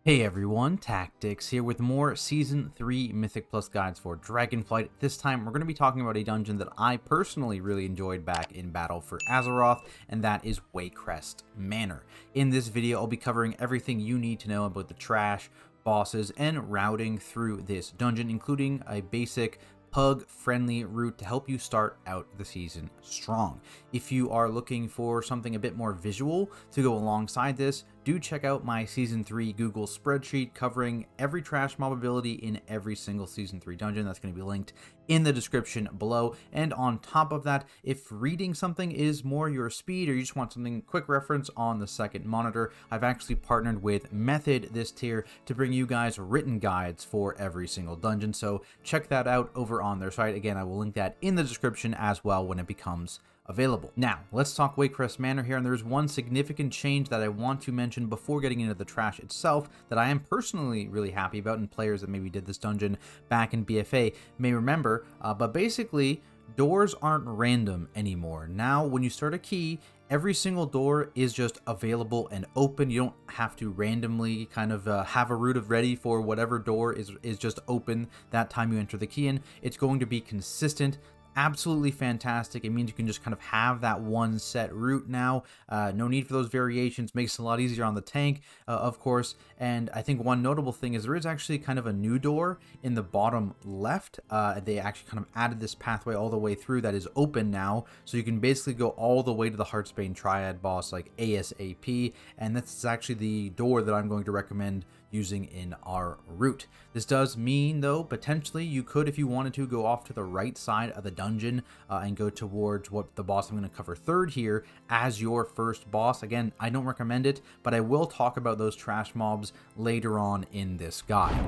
Hey everyone, Tactics here with more Season 3 Mythic Plus guides for Dragonflight. This time we're going to be talking about a dungeon that I personally really enjoyed back in Battle for Azeroth, and that is WAYCREST Manor. In this video, I'll be covering everything you need to know about the trash, bosses, and routing through this dungeon, including a basic pug-friendly route to help you start out the season strong. If you are looking for something a bit more visual to go alongside this, do check out my Season 3 Google spreadsheet covering every trash mob ability in every single Season 3 dungeon. That's going to be linked in the description below. And on top of that, if reading something is more your speed or you just want something quick reference on the second monitor, I've actually partnered with Method this tier to bring you guys written guides for every single dungeon. So check that out over on their site. Again, I will link that in the description as well when it becomes available. Now, let's talk WAYCREST Manor here, and there's one significant change that I want to mention before getting into the trash itself that I am personally really happy about, and players that maybe did this dungeon back in BFA may remember, but basically, doors aren't random anymore. Now, when you start a key, every single door is just available and open. You don't have to randomly kind of have a route of ready for whatever door is just open that time you enter the key in. It's going to be consistent. Absolutely fantastic. It means you can just kind of have that one set route now. No need for those variations. Makes it a lot easier on the tank, of course. And I think one notable thing is there is actually kind of a new door in the bottom left. They actually kind of added this pathway all the way through that is open now. So you can basically go all the way to the Heartsbane Triad boss like ASAP. And that's actually the door that I'm going to recommend using in our route. This does mean, though, potentially you could, if you wanted to, go off to the right side of the dungeon and go towards what the boss I'm going to cover third here as your first boss. Again, I don't recommend it, but I will talk about those trash mobs later on in this guide.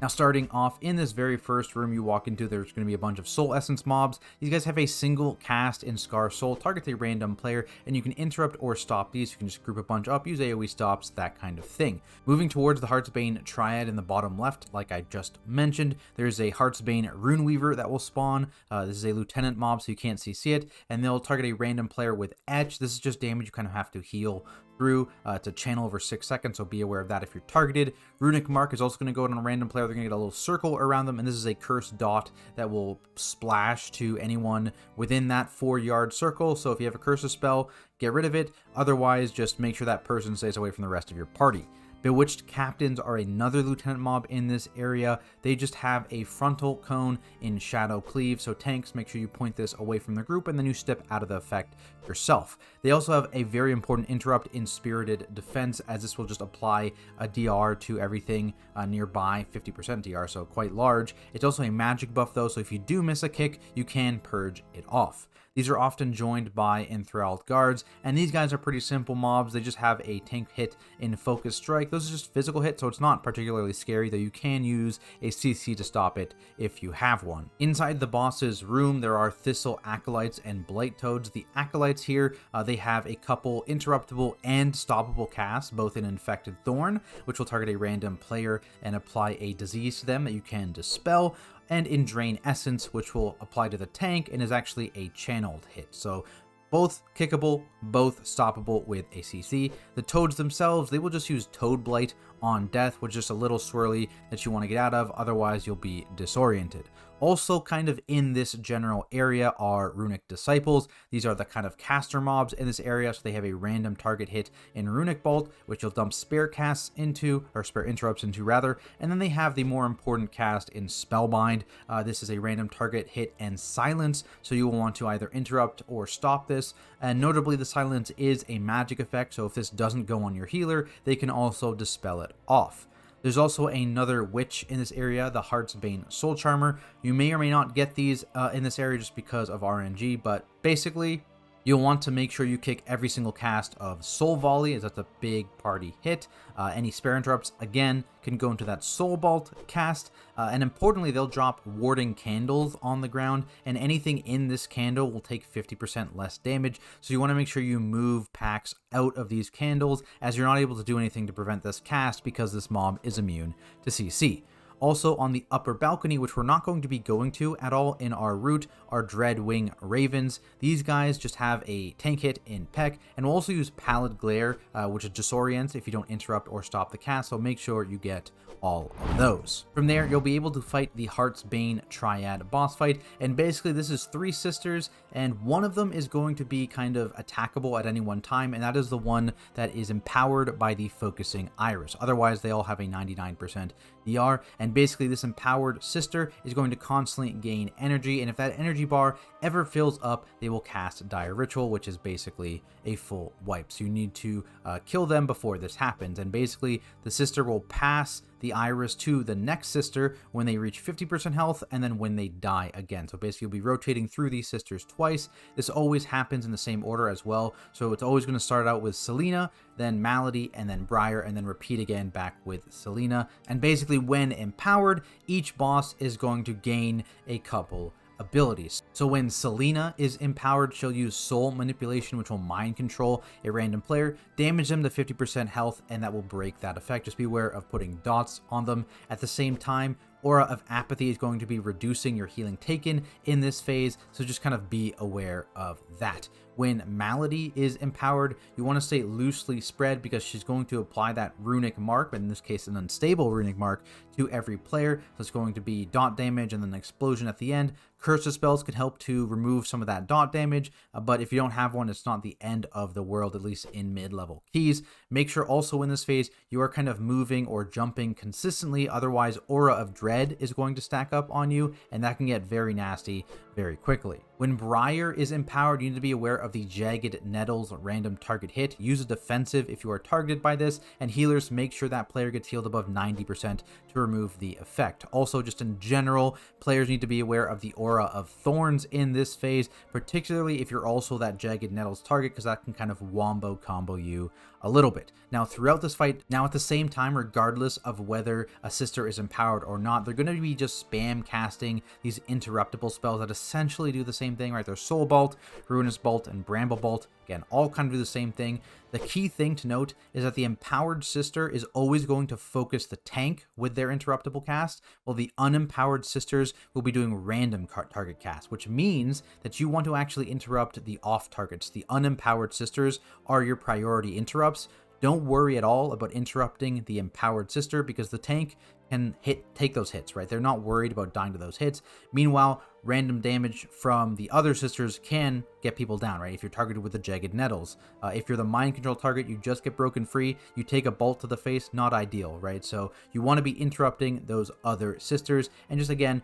Now, starting off in this very first room you walk into, there's going to be a bunch of soul essence mobs. These guys have a single cast in Scar Soul, targets a random player, and you can interrupt or stop these. You can just group a bunch up, use AoE stops, that kind of thing. Moving towards the Heartsbane Triad in the bottom left, like I just mentioned, there's a Heartsbane Rune Weaver that will spawn. This is a lieutenant mob, so you can't CC it, and they'll target a random player with Etch. This is just damage you kind of have to heal through to channel over 6 seconds, so be aware of that if you're targeted. Runic Mark is also going to go on a random player. They're going to get a little circle around them, and this is a cursed dot that will splash to anyone within that 4-yard circle. So if you have a curse spell, get rid of it. Otherwise, just make sure that person stays away from the rest of your party. Bewitched Captains are another lieutenant mob in this area. They just have a frontal cone in Shadow Cleave, so tanks, make sure you point this away from the group and then you step out of the effect yourself. They also have a very important interrupt in Spirited Defense, as this will just apply a DR to everything nearby, 50% DR, so quite large. It's also a magic buff though, so if you do miss a kick, you can purge it off. These are often joined by enthralled guards, and these guys are pretty simple mobs. They just have a tank hit in Focus Strike. Those are just physical hits, so it's not particularly scary, though you can use a CC to stop it if you have one. Inside the boss's room, there are Thistle Acolytes and Blight Toads. The Acolytes here, they have a couple interruptible and stoppable casts, both in Infected Thorn, which will target a random player and apply a disease to them that you can dispel, and in Drain Essence, which will apply to the tank and is actually a channeled hit. So both kickable, both stoppable with a CC. The Toads themselves, they will just use Toad Blight on death, which is just a little swirly that you want to get out of, otherwise you'll be disoriented. Also kind of in this general area are Runic Disciples. These are the kind of caster mobs in this area, so they have a random target hit in Runic Bolt, which you'll dump spare casts into, or spare interrupts into rather, and then they have the more important cast in Spellbind. This is a random target hit and silence, so you will want to either interrupt or stop this, and notably the silence is a magic effect, so if this doesn't go on your healer, they can also dispel it off. There's also another witch in this area, the Heartsbane Soul Charmer. You may or may not get these in this area just because of RNG, but basically, you'll want to make sure you kick every single cast of Soul Volley, as that's a big party hit. Any spare interrupts, again, can go into that Soul Bolt cast. And importantly, they'll drop warding candles on the ground, and anything in this candle will take 50% less damage. So you want to make sure you move packs out of these candles, as you're not able to do anything to prevent this cast because this mob is immune to CC. Also on the upper balcony, which we're not going to be going to at all in our route, are Dreadwing Ravens. These guys just have a tank hit in Peck, and we'll also use Pallid Glare, which is disorients if you don't interrupt or stop the cast, so make sure you get all of those. From there, you'll be able to fight the Heartsbane Triad boss fight, and basically this is 3 sisters, and one of them is going to be kind of attackable at any one time, and that is the one that is empowered by the focusing iris. Otherwise, they all have a 99% DR, and basically this empowered sister is going to constantly gain energy, and if that energy bar ever fills up, they will cast Dire Ritual, which is basically a full wipe. So you need to kill them before this happens, and basically the sister will pass the iris to the next sister when they reach 50% health, and then when they die again. So basically you'll be rotating through these sisters twice. This always happens in the same order as well, so it's always going to start out with Selena, then Malady, and then Briar, and then repeat again back with Selena. And basically when empowered, each boss is going to gain a couple abilities. So when Selena is empowered, she'll use Soul Manipulation, which will mind control a random player, damage them to 50% health, and that will break that effect. Just be aware of putting dots on them. At the same time, Aura of Apathy is going to be reducing your healing taken in this phase, so just kind of be aware of that. When Malady is empowered, you want to stay loosely spread because she's going to apply that runic mark, but in this case an unstable runic mark, to every player. So it's going to be dot damage and then an explosion at the end. Curse spells can help to remove some of that dot damage, but if you don't have one, it's not the end of the world, at least in mid-level keys. Make sure also in this phase you are kind of moving or jumping consistently, otherwise Aura of Dread is going to stack up on you, and that can get very nasty very quickly. When Briar is empowered, you need to be aware of the Jagged Nettles random target hit. Use a defensive if you are targeted by this, and healers, make sure that player gets healed above 90% to remove the effect. Also, just in general, players need to be aware of the Aura of Thorns in this phase, particularly if you're also that Jagged Nettles target, because that can kind of wombo combo you a little bit. Now throughout this fight, now at the same time, regardless of whether a sister is empowered or not, they're going to be just spam casting these interruptible spells that essentially do the same thing, right? There's Soul Bolt, Ruinous Bolt, and Bramble Bolt. Again, all kind of do the same thing. The key thing to note is that the empowered sister is always going to focus the tank with their interruptible cast, while the unempowered sisters will be doing random target cast, which means that you want to actually interrupt the off targets. The unempowered sisters are your priority interrupts. Don't worry at all about interrupting the empowered sister because the tank can take those hits, right? They're not worried about dying to those hits. Meanwhile, random damage from the other sisters can get people down, right? If you're targeted with the Jagged Nettles. If you're the mind control target, you just get broken free. You take a bolt to the face, not ideal, right? So you want to be interrupting those other sisters, and just again,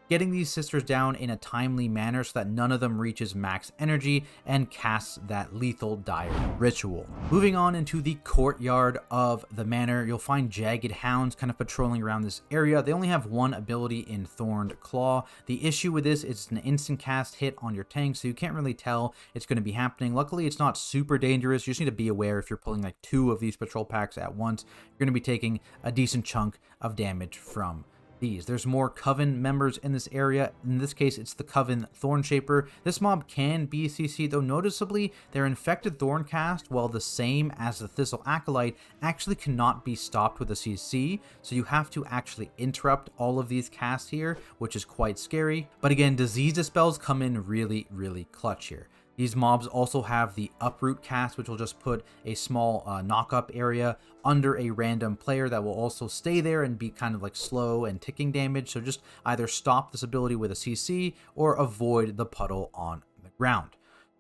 getting these sisters down in a timely manner so that none of them reaches max energy and casts that lethal Dire Ritual. Moving on into the courtyard of the manor, you'll find Jagged Hounds kind of patrolling around this area. They only have one ability in Thorned Claw. The issue with this is it's an instant cast hit on your tank, so you can't really tell it's going to be happening. Luckily, it's not super dangerous. You just need to be aware if you're pulling like 2 of these patrol packs at once, you're going to be taking a decent chunk of damage from these. There's more Coven members in this area. In this case, it's the Coven Thorn Shaper. This mob can be CC, though noticeably their infected Thorn cast, while the same as the Thistle Acolyte, actually cannot be stopped with a CC, so you have to actually interrupt all of these casts here, which is quite scary. But again, Disease Dispels come in really, really clutch here. These mobs also have the Uproot cast, which will just put a small knock-up area under a random player that will also stay there and be kind of like slow and ticking damage. So just either stop this ability with a CC or avoid the puddle on the ground.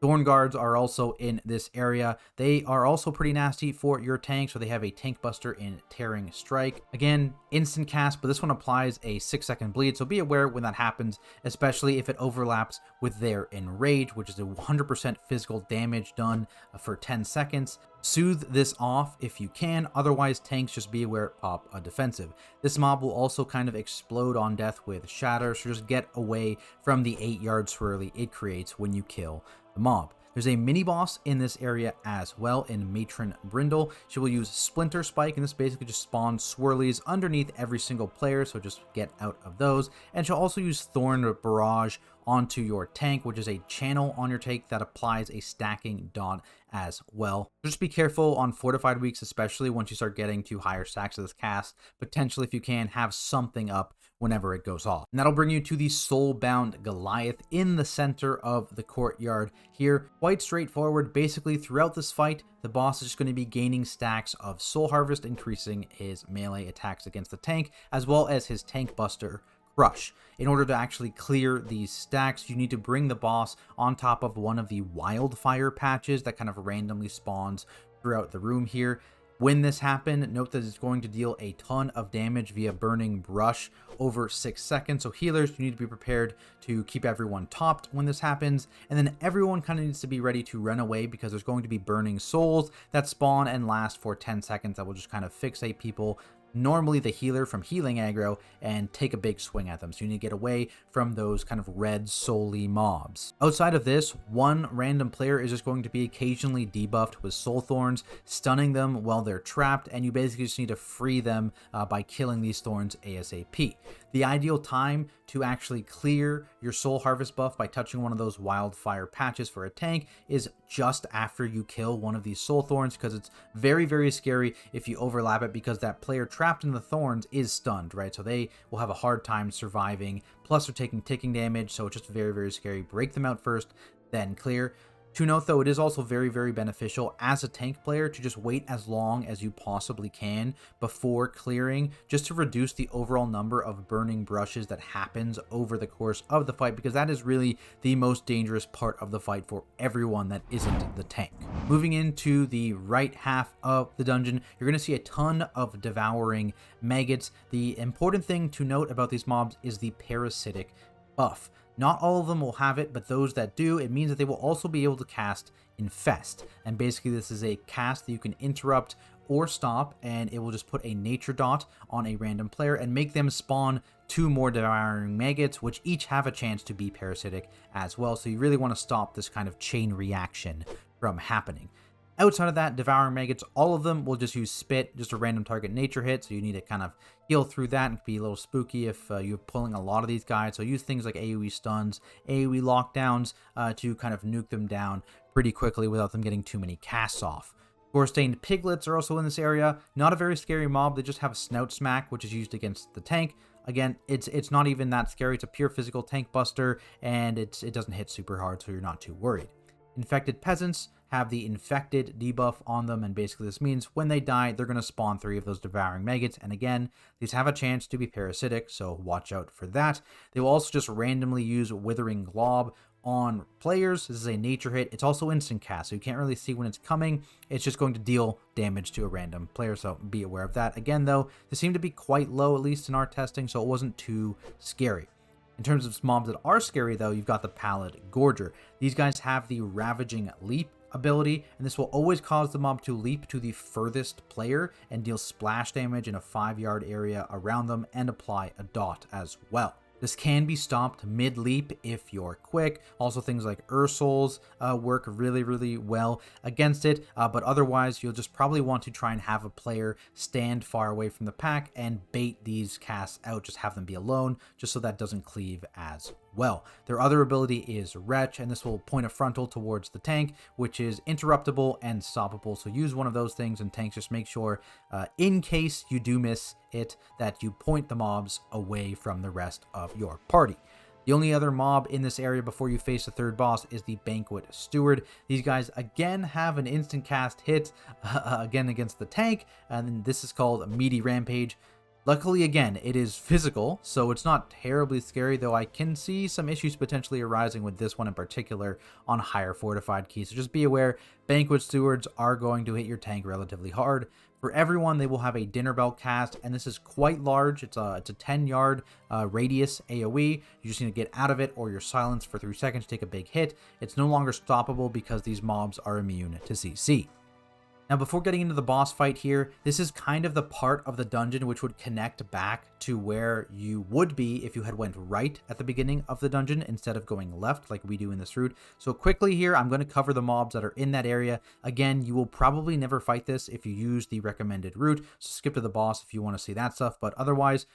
Thorn Guards are also in this area. They are also pretty nasty for your tank, so they have a Tank Buster in Tearing Strike. Again, instant cast, but this one applies a 6-second bleed, so be aware when that happens, especially if it overlaps with their Enrage, which is a 100% physical damage done for 10 seconds. Soothe this off if you can, otherwise tanks just be aware pop a defensive. This mob will also kind of explode on death with Shatter, so just get away from the 8-yard swirly it creates when you kill the mob. There's a mini boss in this area as well in Matron Brindle. She will use Splinter Spike, and this basically just spawns swirlies underneath every single player, so just get out of those. And she'll also use Thorn Barrage onto your tank, which is a channel on your tank that applies a stacking dot as well. Just be careful on fortified weeks, especially once you start getting to higher stacks of this cast. Potentially, if you can, have something up whenever it goes off. And that'll bring you to the Soulbound Goliath in the center of the courtyard here. Quite straightforward. Basically, throughout this fight, the boss is just going to be gaining stacks of Soul Harvest, increasing his melee attacks against the tank, as well as his tank buster Crush. In order to actually clear these stacks, you need to bring the boss on top of one of the wildfire patches that kind of randomly spawns throughout the room here. When this happens, note that it's going to deal a ton of damage via burning brush over 6 seconds. So healers, you need to be prepared to keep everyone topped when this happens. And then everyone kind of needs to be ready to run away because there's going to be burning souls that spawn and last for 10 seconds that will just kind of fixate people, normally the healer, from healing aggro and take a big swing at them. So you need to get away from those kind of red souly mobs. Outside of this, one random player is just going to be occasionally debuffed with soul thorns, stunning them while they're trapped, and you basically just need to free them by killing these thorns ASAP. The ideal time to actually clear your soul harvest buff by touching one of those wildfire patches for a tank is just after you kill one of these soul thorns, because it's very, very scary if you overlap it, because that player trapped in the thorns is stunned, right? So they will have a hard time surviving, plus they're taking ticking damage, so it's just very, very scary. Break them out first, then clear. To note though, it is also very, very beneficial as a tank player to just wait as long as you possibly can before clearing, just to reduce the overall number of burning brushes that happens over the course of the fight, because that is really the most dangerous part of the fight for everyone that isn't the tank. Moving into the right half of the dungeon, you're going to see a ton of devouring maggots. The important thing to note about these mobs is the parasitic buff. Not all of them will have it, but those that do, it means that they will also be able to cast Infest. And basically this is a cast that you can interrupt or stop, and it will just put a nature dot on a random player and make them spawn 2 more devouring maggots, which each have a chance to be parasitic as well. So you really want to stop this kind of chain reaction from happening. Outside of that, devouring maggots, all of them will just use spit, just a random target nature hit, so you need to kind of heal through that, and it can be a little spooky if you're pulling a lot of these guys. So use things like AoE stuns, AoE lockdowns to kind of nuke them down pretty quickly without them getting too many casts off. Gore-stained piglets are also in this area. Not a very scary mob, they just have a snout smack, which is used against the tank. Again, it's not even that scary, it's a pure physical tank buster, and it doesn't hit super hard, so you're not too worried. Infected peasants have the infected debuff on them, and basically this means when they die, they're going to spawn 3 of those devouring maggots, and again, these have a chance to be parasitic, so watch out for that. They will also just randomly use Withering Glob on players. This is a nature hit. It's also instant cast, so you can't really see when it's coming. It's just going to deal damage to a random player, so be aware of that. Again though, they seem to be quite low, at least in our testing, so it wasn't too scary. In terms of mobs that are scary though, you've got the Pallid Gorger. These guys have the Ravaging Leap ability, and this will always cause the mob to leap to the furthest player and deal splash damage in a 5-yard area around them and apply a dot as well. This can be stopped mid-leap if you're quick. Also things like Ursouls work really, really well against it, but otherwise you'll just probably want to try and have a player stand far away from the pack and bait these casts out, just have them be alone, just so that doesn't cleave as well. Their other ability is Wretch, and this will point a frontal towards the tank, which is interruptible and stoppable, so use one of those things, and tanks just make sure, in case you do miss it, that you point the mobs away from the rest of your party. The only other mob in this area before you face the third boss is the Banquet Steward. These guys again have an instant cast hit again against the tank, and this is called Meaty Rampage. Luckily, again, it is physical, so it's not terribly scary, though I can see some issues potentially arising with this one in particular on higher fortified keys. So just be aware, Banquet Stewards are going to hit your tank relatively hard. For everyone, they will have a Dinner Bell cast, and this is quite large. It's a 10-yard radius AoE. You just need to get out of it, or you're silenced for 3 seconds to take a big hit. It's no longer stoppable because these mobs are immune to CC. Now, before getting into the boss fight here, this is kind of the part of the dungeon which would connect back to where you would be if you had went right at the beginning of the dungeon instead of going left like we do in this route. So quickly here, I'm going to cover the mobs that are in that area. Again, you will probably never fight this if you use the recommended route, so skip to the boss if you want to see that stuff, but otherwise,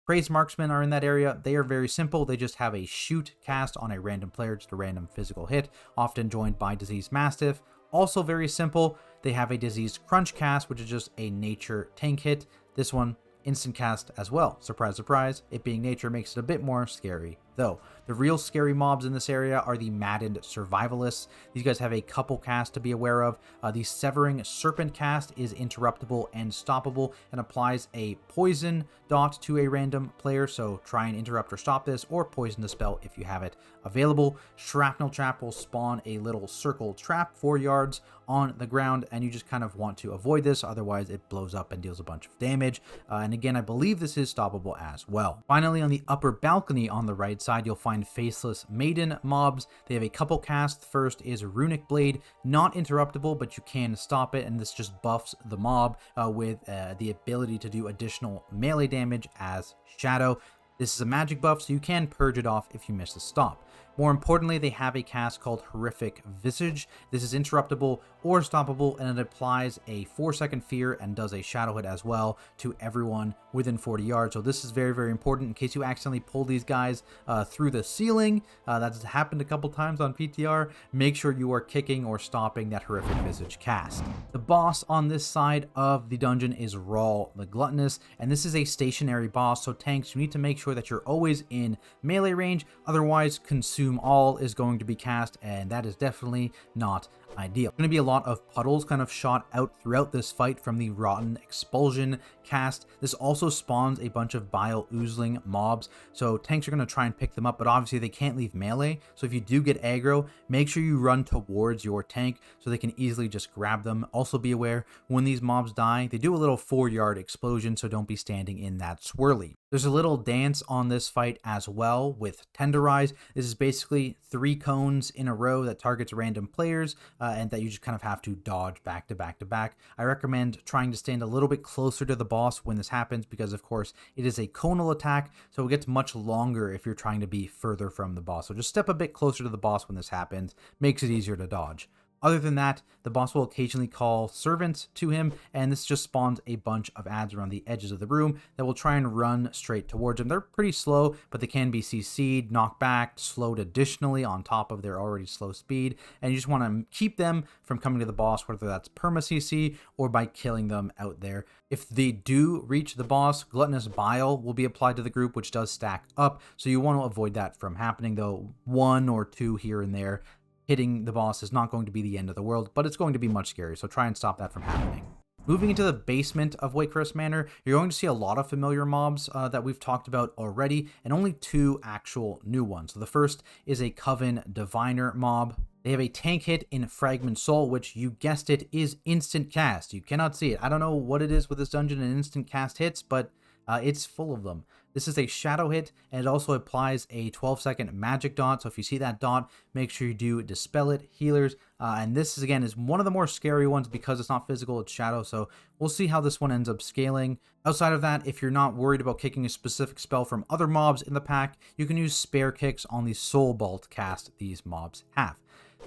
Crazed Marksmen are in that area. They are very simple. They just have a shoot cast on a random player, just a random physical hit, often joined by Diseased Mastiff. Also very simple. They have a Diseased Crunch cast, which is just a nature tank hit. This one, instant cast as well. Surprise, surprise. It being nature makes it a bit more scary, though. The real scary mobs in this area are the Maddened Survivalists. These guys have a couple casts to be aware of. The Severing Serpent cast is interruptible and stoppable and applies a poison dot to a random player, so try and interrupt or stop this, or poison the spell if you have it available. Shrapnel Trap will spawn a little circle trap 4 yards on the ground, and you just kind of want to avoid this, otherwise it blows up and deals a bunch of damage. And again, I believe this is stoppable as well. Finally, on the upper balcony on the right side, you'll find Faceless Maiden mobs. They have a couple casts. First is Runic Blade, not interruptible, but you can stop it, and this just buffs the mob with the ability to do additional melee damage as Shadow. This is a magic buff, so you can purge it off if you miss the stop. More importantly, they have a cast called Horrific Visage. This is interruptible or stoppable, and it applies a 4-second fear and does a shadow hit as well to everyone within 40 yards. So this is very, very important in case you accidentally pull these guys through the ceiling. That's happened a couple times on PTR. Make sure you are kicking or stopping that Horrific Visage cast. The boss on this side of the dungeon is Raal the Gluttonous, and this is a stationary boss, so tanks, you need to make sure that you're always in melee range, otherwise Consume All is going to be cast, and that is definitely not ideal. There's going to be a lot of puddles kind of shot out throughout this fight from the Rotten Expulsion cast. This also spawns a bunch of Bile Oozling mobs, so tanks are going to try and pick them up, but obviously they can't leave melee, so if you do get aggro, make sure you run towards your tank so they can easily just grab them. Also be aware, when these mobs die, they do a little 4-yard explosion, so don't be standing in that swirly. There's a little dance on this fight as well with Tenderize. This is basically 3 cones in a row that targets random players and that you just kind of have to dodge back to back to back. I recommend trying to stand a little bit closer to the boss when this happens because, of course, it is a conal attack, so it gets much longer if you're trying to be further from the boss. So just step a bit closer to the boss when this happens. Makes it easier to dodge. Other than that, the boss will occasionally call servants to him, and this just spawns a bunch of ads around the edges of the room that will try and run straight towards him. They're pretty slow, but they can be CC'd, knocked back, slowed additionally on top of their already slow speed, and you just want to keep them from coming to the boss, whether that's perma-CC or by killing them out there. If they do reach the boss, Gluttonous Bile will be applied to the group, which does stack up, so you want to avoid that from happening, though 1 or 2 here and there. Hitting the boss is not going to be the end of the world, but it's going to be much scarier, so try and stop that from happening. Moving into the basement of WAYCREST Manor, you're going to see a lot of familiar mobs that we've talked about already, and only 2 actual new ones. So the first is a Coven Diviner mob. They have a tank hit in Fragment Soul, which, you guessed it, is instant cast. You cannot see it. I don't know what it is with this dungeon and instant cast hits, but it's full of them. This is a shadow hit, and it also applies a 12-second magic dot, so if you see that dot, make sure you do Dispel It, Healers, and this again is one of the more scary ones because it's not physical, it's shadow, so we'll see how this one ends up scaling. Outside of that, if you're not worried about kicking a specific spell from other mobs in the pack, you can use spare kicks on the Soul Bolt cast these mobs have.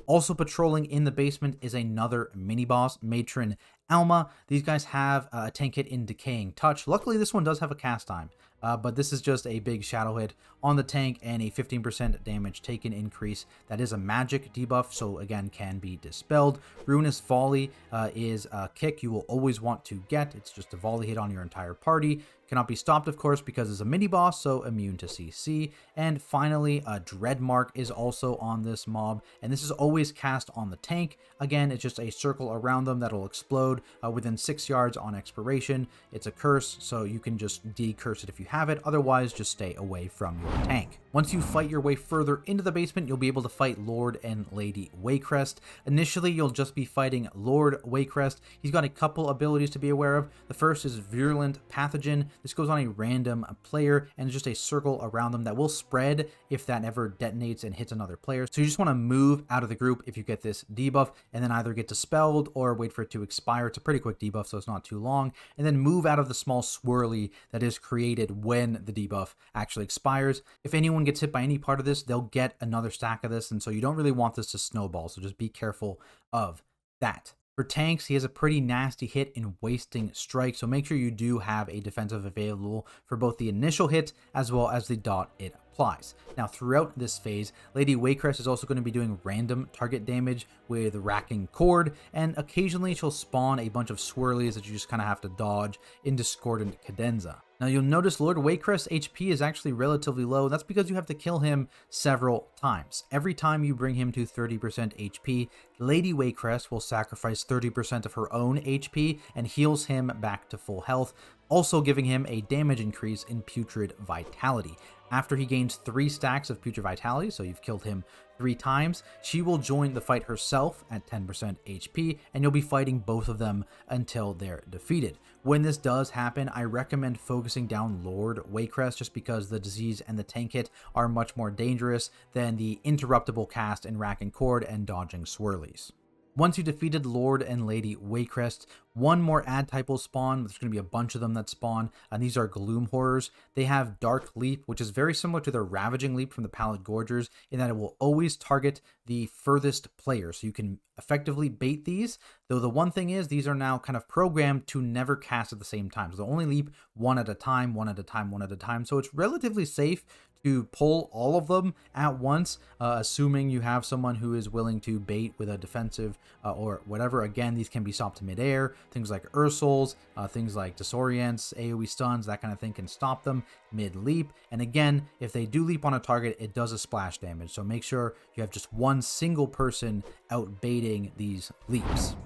Also patrolling in the basement is another mini-boss, Matron Alma. These guys have a tank hit in Decaying Touch. Luckily, this one does have a cast time, but this is just a big shadow hit on the tank and a 15% damage taken increase. That is a magic debuff, so again, can be dispelled. Ruinous Volley is a kick you will always want to get. It's just a volley hit on your entire party. Cannot be stopped, of course, because it's a mini-boss, so immune to CC. And finally, a Dreadmark is also on this mob, and this is always cast on the tank. Again, it's just a circle around them that'll explode within 6 yards on expiration. It's a curse, so you can just decurse it if you have it. Otherwise, just stay away from your tank. Once you fight your way further into the basement, you'll be able to fight Lord and Lady WAYCREST. Initially, you'll just be fighting Lord WAYCREST. He's got a couple abilities to be aware of. The first is Virulent Pathogen. This goes on a random player, and it's just a circle around them that will spread if that ever detonates and hits another player. So you just want to move out of the group if you get this debuff, and then either get dispelled or wait for it to expire. It's a pretty quick debuff, so it's not too long. And then move out of the small swirly that is created when the debuff actually expires. If anyone gets hit by any part of this, they'll get another stack of this, and so you don't really want this to snowball, so just be careful of that. For tanks, he has a pretty nasty hit in Wasting Strike, so make sure you do have a defensive available for both the initial hit as well as the dot it applies. Now, throughout this phase, Lady WAYCREST is also going to be doing random target damage with Racking Cord, and occasionally she'll spawn a bunch of swirlies that you just kind of have to dodge in Discordant Cadenza. Now, you'll notice Lord WAYCREST's HP is actually relatively low. That's because you have to kill him several times. Every time you bring him to 30% HP, Lady WAYCREST will sacrifice 30% of her own HP and heals him back to full health, also giving him a damage increase in Putrid Vitality. After he gains 3 stacks of Putrid Vitality, so you've killed him 3 times, she will join the fight herself at 10% HP, and you'll be fighting both of them until they're defeated. When this does happen, I recommend focusing down Lord WAYCREST just because the disease and the tank hit are much more dangerous than the interruptible cast in Racking Cord and dodging swirlies. Once you defeated Lord and Lady WAYCREST, one more ad type will spawn. There's going to be a bunch of them that spawn, and these are Gloom Horrors. They have Dark Leap, which is very similar to their Ravaging Leap from the Pallid Gorgers, in that it will always target the furthest player, so you can effectively bait these, though the one thing is these are now kind of programmed to never cast at the same time. So they'll only leap one at a time, one at a time, one at a time, so it's relatively safe to pull all of them at once, assuming you have someone who is willing to bait with a defensive or whatever. Again, these can be stopped midair. Things like Ursuls, things like Disorients, AoE stuns, that kind of thing can stop them mid-leap. And again, if they do leap on a target, it does a splash damage. So make sure you have just one single person out baiting these leaps.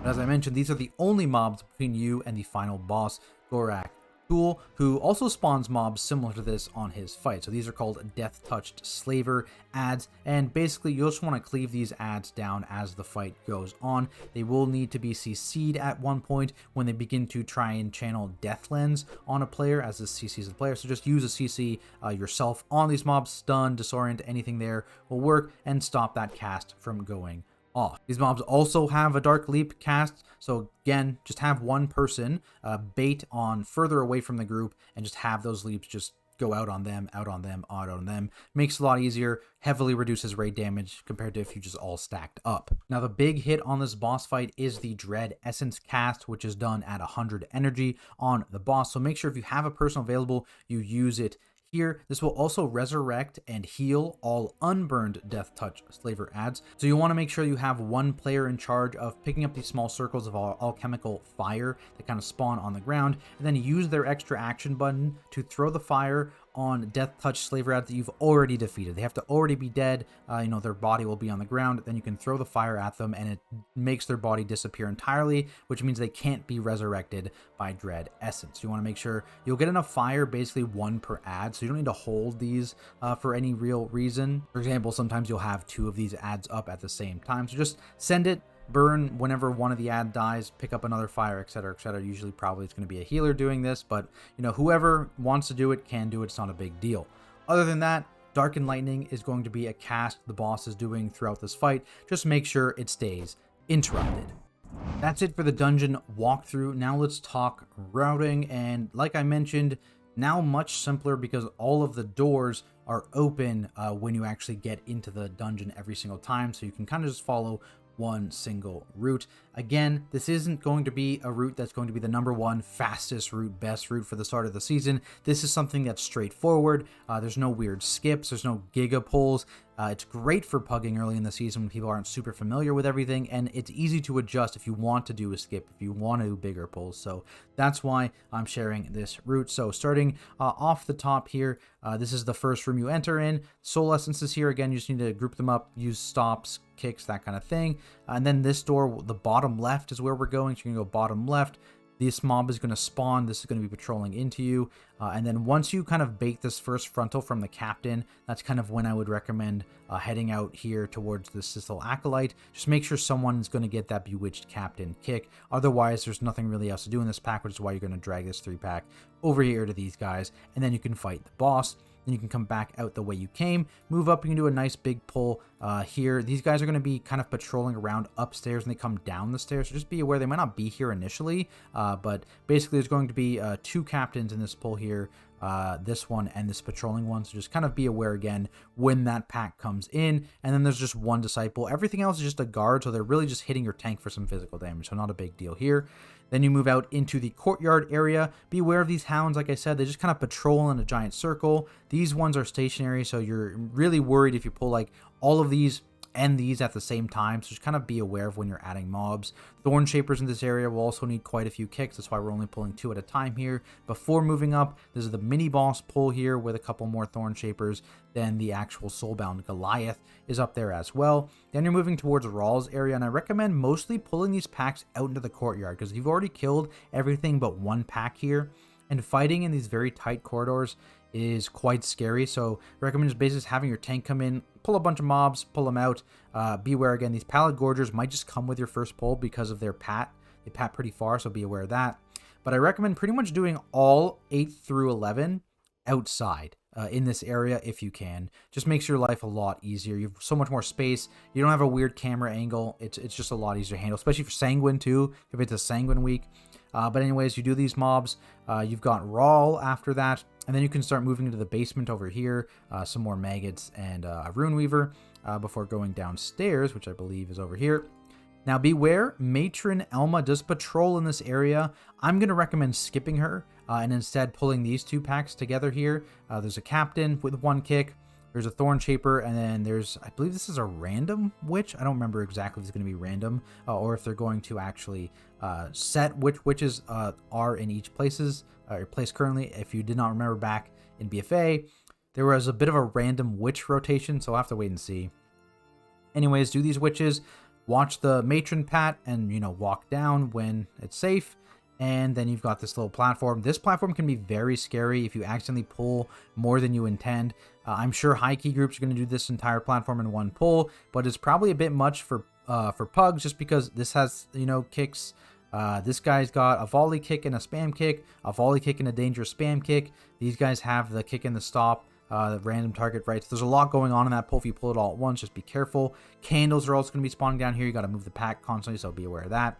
But as I mentioned, these are the only mobs between you and the final boss, Gorak Tul, who also spawns mobs similar to this on his fight. So these are called Death Touched Slaver ads, and basically you'll just want to cleave these ads down as the fight goes on. They will need to be CC'd at one point when they begin to try and channel Death Lens on a player, as this CCs the player. So just use a CC yourself on these mobs. Stun, Disorient, anything there will work and stop that cast from going off. These mobs also have a Dark Leap cast, so again, just have one person bait on further away from the group and just have those leaps just go out on them, out on them, out on them. Makes it a lot easier, heavily reduces raid damage compared to if you just all stacked up. Now, the big hit on this boss fight is the Dread Essence cast, which is done at 100 energy on the boss, so make sure if you have a person available, you use it here. This will also resurrect and heal all unburned Death Touch Slaver ads. So you want to make sure you have one player in charge of picking up these small circles of alchemical fire that kind of spawn on the ground, and then use their extra action button to throw the fire on Death Touch Slaver ads that you've already defeated. They have to already be dead. Their body will be on the ground. Then you can throw the fire at them and it makes their body disappear entirely, which means they can't be resurrected by Dread Essence. You want to make sure you'll get enough fire, basically one per ad, so you don't need to hold these for any real reason. For example, sometimes you'll have 2 of these ads up at the same time, so just send it, burn whenever one of the ad dies, pick up another fire, etc., etc. Usually probably it's going to be a healer doing this, but whoever wants to do it can do it. It's not a big deal. Other than that, Darken Lightning is going to be a cast the boss is doing throughout this fight. Just make sure it stays interrupted. That's it for the dungeon walkthrough. Now let's talk routing, and like I mentioned, now much simpler because all of the doors are open when you actually get into the dungeon every single time, so you can kind of just follow one single route. Again, this isn't going to be a route that's going to be the #1 fastest route, best route for the start of the season. This is something that's straightforward. There's no weird skips. There's no giga pulls. It's great for pugging early in the season when people aren't super familiar with everything, and it's easy to adjust if you want to do a skip, if you want to do bigger pulls. So that's why I'm sharing this route. So starting off the top here, this is the first room you enter in. Soul Essences here, again, you just need to group them up, use stops, kicks, that kind of thing. And then this door, the bottom left is where we're going, so you're going to go bottom left. This mob is going to spawn. This is going to be patrolling into you. And then once you kind of bait this first frontal from the captain, that's kind of when I would recommend heading out here towards the Sissel Acolyte. Just make sure someone is going to get that Bewitched Captain kick. Otherwise, there's nothing really else to do in this pack, which is why you're going to drag this 3-pack over here to these guys. And then you can fight the boss. then you can come back out the way you came, move up, you can do a nice big pull here. These guys are going to be kind of patrolling around upstairs and they come down the stairs, so just be aware they might not be here initially, but basically there's going to be 2 captains in this pull here, this one and this patrolling one, so just kind of be aware again when that pack comes in. And then there's just 1 disciple. Everything else is just a guard, so they're really just hitting your tank for some physical damage, so not a big deal here. Then you move out into the courtyard area. Be aware of these hounds. Like I said, they just kind of patrol in a giant circle. These ones are stationary, so you're really worried if you pull like all of these and these at the same time, so just kind of be aware of when you're adding mobs. Thorn Shapers in this area will also need quite a few kicks. That's why we're only pulling 2 at a time here before moving up. This is the mini boss pull here with a couple more Thorn Shapers. Then the actual Soulbound Goliath is up there as well. Then you're moving towards Raal's area, and I recommend mostly pulling these packs out into the courtyard, because you've already killed everything but 1 pack here, and fighting in these very tight corridors is quite scary. So I recommend just basically having your tank come in, pull a bunch of mobs, pull them out. Beware again, these pallet gorgers might just come with your first pull because of their pat. They pat pretty far, so be aware of that. But I recommend pretty much doing all 8 through 11 outside in this area if you can. Just makes your life a lot easier. You have so much more space. You don't have a weird camera angle. It's just a lot easier to handle, especially for Sanguine too, if it's a Sanguine week. But anyways, you do these mobs. You've got Raal after that, and then you can start moving into the basement over here. Some more maggots and a Rune Weaver before going downstairs, which I believe is over here. Now beware, Matron Elma does patrol in this area. I'm going to recommend skipping her and instead pulling these 2 packs together here. There's a captain with 1 kick. There's a Thorn Shaper, and then there's, I believe this is a random witch. I don't remember exactly if it's going to be random or if they're going to actually set which witches are in each place currently. If you did not remember back in BFA, there was a bit of a random witch rotation, so I'll have to wait and see. Anyways, do these witches, watch the matron pat, and, you know, walk down when it's safe. And then you've got this little platform. This platform can be very scary if you accidentally pull more than you intend. I'm sure high key groups are going to do this entire platform in 1 pull, but it's probably a bit much for pugs, just because this has, you know, kicks. This guy's got a volley kick and a spam kick, a volley kick and a dangerous spam kick. These guys have the kick and the stop, the random target, right? So there's a lot going on in that pull. If you pull it all at once, just be careful. Candles are also going to be spawning down here. You got to move the pack constantly, so be aware of that.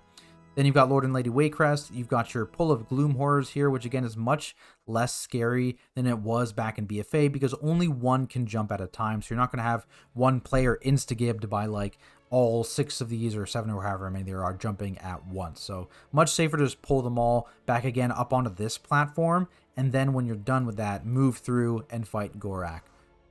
Then you've got Lord and Lady WAYCREST. You've got your pull of Gloom Horrors here, which again is much less scary than it was back in BFA, because only 1 can jump at a time. So you're not going to have 1 player insta-gibbed by like all 6 of these or 7 or however many there are jumping at once. So much safer to just pull them all back again up onto this platform. And then when you're done with that, move through and fight Gorak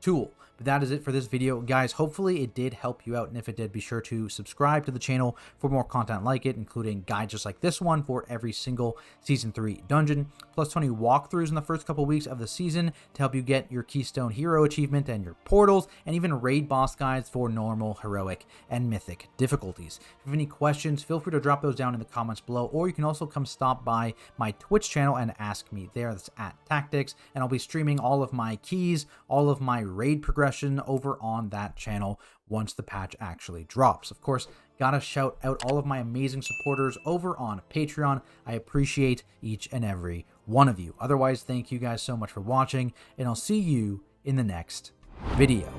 Tul. But that is it for this video, guys. Hopefully it did help you out, and if it did, be sure to subscribe to the channel for more content like it, including guides just like this one for every single Season 3 dungeon, plus 20 walkthroughs in the first couple weeks of the season to help you get your Keystone Hero achievement and your portals, and even raid boss guides for normal, heroic, and mythic difficulties. If you have any questions, feel free to drop those down in the comments below, or you can also come stop by my Twitch channel and ask me there. That's at Tactics, and I'll be streaming all of my keys, all of my raid progression over on that channel once the patch actually drops. Of course, gotta shout out all of my amazing supporters over on Patreon. I appreciate each and every one of you. Otherwise, thank you guys so much for watching, and I'll see you in the next video.